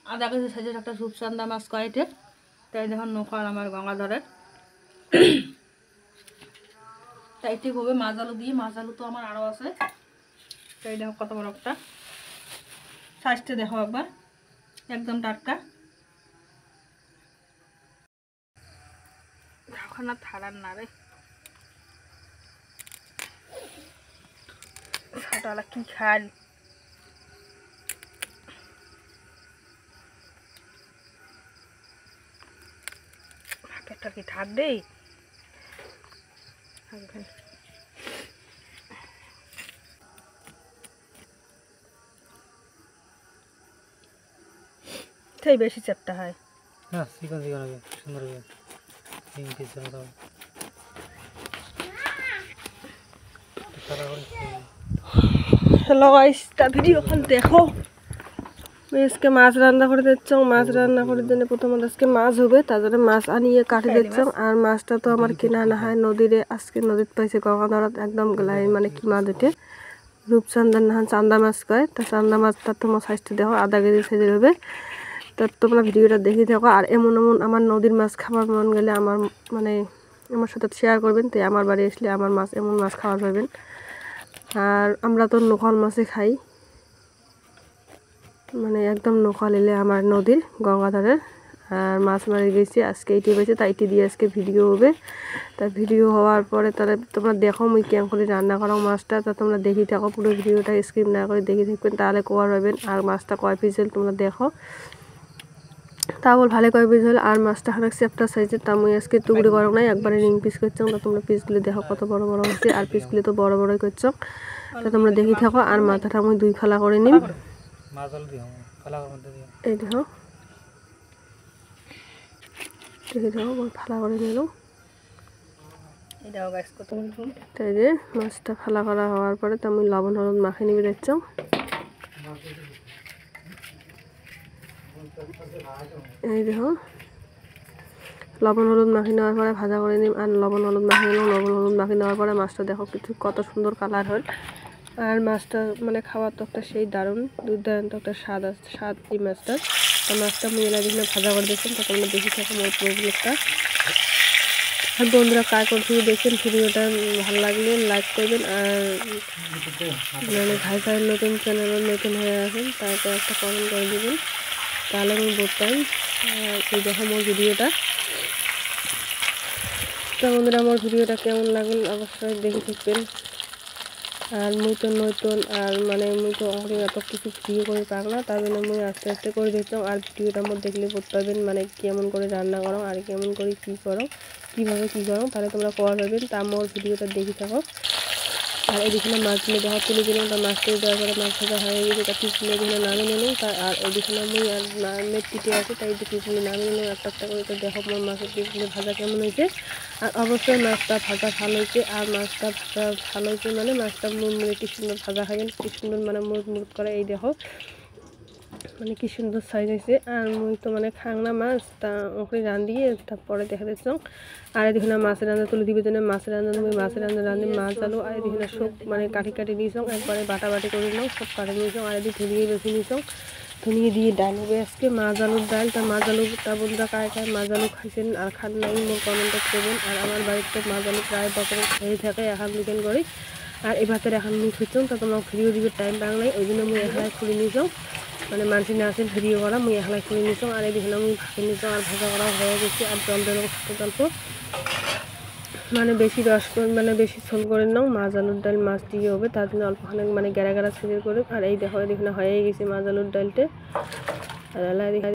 আধা কেজি সাইজের একটা রূপচাঁদা মাছ কয়েটে, তাই দেখুন নৌকার আমার গঙ্গাধরের। তাই ঠিক হবে মাছ আলু দিয়ে, মাছ আলু তো আমার আরও আছে। তাই দেখো কত বড় একটা সাইজটা, দেখো একবার একদম টাটকা। ওখানে থাড়ার না রে ছাটালা কি খাল, হাতেরটা কি ঠাক দেই তাই বেশি চ্যাপটা হয়। হ্যাঁ চিকন চিকন হবে সুন্দর হবে। হ্যালো গাইস, তা ভিডিওখন দেখো। আজকে মাছ রান্না করে দিচ্ছ, মাছ রান্না করে দিলে প্রথমত আজকে মাছ হবে, তারপরে মাছ আনিয়ে কাটি দিচ্ছ। আর মাছটা তো আমার কিনা আনা হয় নদীরে, আজকে নদীর পাইছে গঙ্গাধরত একদম গলায়, মানে কি মাছ ওঠে রূপচাঁদা না চান্দা মাছ কয়। তা চান্দা মাছটা তোমার সাইজটা দেখো আধা কেজি সাইজের হবে। তা তোমরা ভিডিওটা দেখে থাকো। আর এমন এমন আমার নদীর মাছ খাবার মন গেলে আমার মানে আমার সাথে শেয়ার করবেন, তাই আমার বাড়ি আসলে আমার মাছ এমন মাছ খাওয়া পাবেন। আর আমরা তো নোকাল মাছে খাই, মানে একদম নোকাল এলে আমার নদীর গঙ্গাধরের। আর মাছ মারি গেছি আজকে এইটি পেয়েছে, তাই এইটি দিয়ে আজকে ভিডিও হবে। তা ভিডিও হওয়ার পরে তাহলে তোমরা দেখো মুই কেমন করে রান্না করো মাছটা। তা তোমরা দেখি থাকো, পুরো ভিডিওটা স্কিপ না করে দেখে থাকবেন, তাহলে কোয়ার হবেন। আর মাছটা কয় পিস হল তোমরা দেখো, তা বল ভালো কয় পিস হল। আর মাছটা অনেক চ্যাপ্টার সাইজের, তা মুই আজকে টুকরি করো নাই, একবারে রিং পিস করছো। তা তোমরা পিসগুলো দেখো কত বড় বড় হচ্ছে, আর পিসগুলো তো বড় বড়ই করছো। তা তোমরা দেখি থাকো। আর মাথাটা আমি 2 ফালা করে নিম, এই দেখো দেখি দেখো ফালা করে নিল। তাই যে মাছটা ফালা করা হওয়ার পরে তো আমি লবণ হলুদ মাখিয়ে নিবে দেখছ। এই দেখো লবণ হলুদ মাখিয়ে নেওয়ার পরে ভাজা করে নিম। আর লবণ হলুদ মাখিয়ে নিলাম, লবণ হলুদ মাখিয়ে নেওয়ার পরে মাছটা দেখো কিছু কত সুন্দর কালার হল। আর মাছটা মানে খাওয়ার তো একটা সেই দারুণ দুর্দান্ত একটা স্বাদ এই মাছটার। তো মাছটা মেয়েরা যেখানে ভাজা করে দিয়েছেন, তখন আমরা দেখি থাকো মোট প্রবলেমটা। আর বন্ধুরা কার করছি দেখেন ভিডিওটা ভালো লাগলে লাইক করবেন। আর মানে ভাই ভাইয়ের নতুন চ্যানেলের নতুন হয়ে আছেন তারপর একটা কমেন্ট করে দেবেন, তাহলে আমি বলতাম। এই দেখো মোর ভিডিওটা। তো বন্ধুরা আমার ভিডিওটা কেমন লাগল অবশ্যই দেখে থাকবেন। আর মুই তো নতুন, আর মানে মুই তো এত কিছু ভিডিও করে পাক না, তার জন্য মুই আস্তে আস্তে করে দিতাম। আর ভিডিওটা আমার দেখলে বলতে পারবেন মানে কেমন করে রান্না করো আর কেমন করে কী করো, কীভাবে কী করো, তাহলে তোমরা করা পারবেন। তা আমার ভিডিওটা দেখে থাকো। আর এদিকে মাছগুলো দেওয়া তুলে দিলাম, তার মাছ তুলে দেওয়ার পরে মাছ ভাজা হয়ে গেছে, তা পিসগুলো এদিকে নামিয়ে নিলাম। আর এদিকে মুই আর মেট পিঠে আছে, তাই পিসগুলো নামিয়ে নিলাম একটা একটা করে। তো দেখো আমার মাছের পিসগুলো ভাজা কেমন হয়েছে। আর অবশ্যই মাছটা ভাজা ভালো হয়েছে। আর মাছটা ভাজা ভালো হয়েছে মানে মাছটা মুড়মুড়ে কি সুন্দর ভাজা খাবেন, কি সুন্দর মানে মুড় মুড় করে। এই দেখো মানে কি সুন্দর সাইজ হয়েছে। আর মুই তো মানে খাংনা মাছ, তা ওখানে রান দিয়ে তারপরে দেখা দিচ্ছ। আর এদিকে মাছের রান্না তুলে দিবে জন্য মাছের রান্না তুমি মাছের রান্না রাঁধি মাছ আলু। আর এদিকে সব মানে কাটি কাটি দিয়েছ, একবারে বাটাবাটি করে নিলাম, সব কাটি নিয়েছ। আর এদিকে ধুনিয়ে বেছে নিয়েছ, ধুনিয়ে দিয়ে ডাল হবে আজকে মাছ আলুর ডাল। তা মাছ আলুটা বন্ধুরা কায় কায় মাছ আলু খাইছেন আর খান নাই মোর কমেন্টে করবেন। আর আমার বাড়িতে মাছ আলু প্রায় বছরে খেয়ে থাকে এখন বিকেল করে। আর এ ভাতের এখন মুই খুঁজছাম, তা তোমার ভিডিও দিবে টাইম পাক নাই, ওই জন্য মুই এখানে খুলে নিয়েছ। মানে মানুষের না আছে ভিডিও করা মুই একলাই করে নিতাম। আর এদিকে মুই ভাজে নিতাম, আর ভাজা করা হয়ে গেছে। আর জল দিলাম গল্প মানে বেশি রস মানে বেশি ঝোল করে নাও, মাছ আলুর ডাল মাছ দিয়ে হবে, তার জন্য অল্পখানে মানে গ্যারা গ্যারা ছিঁড়ে করে। আর এই দেখো এদিকে হয়ে গেছে মাছ আলুর ডালটা। আর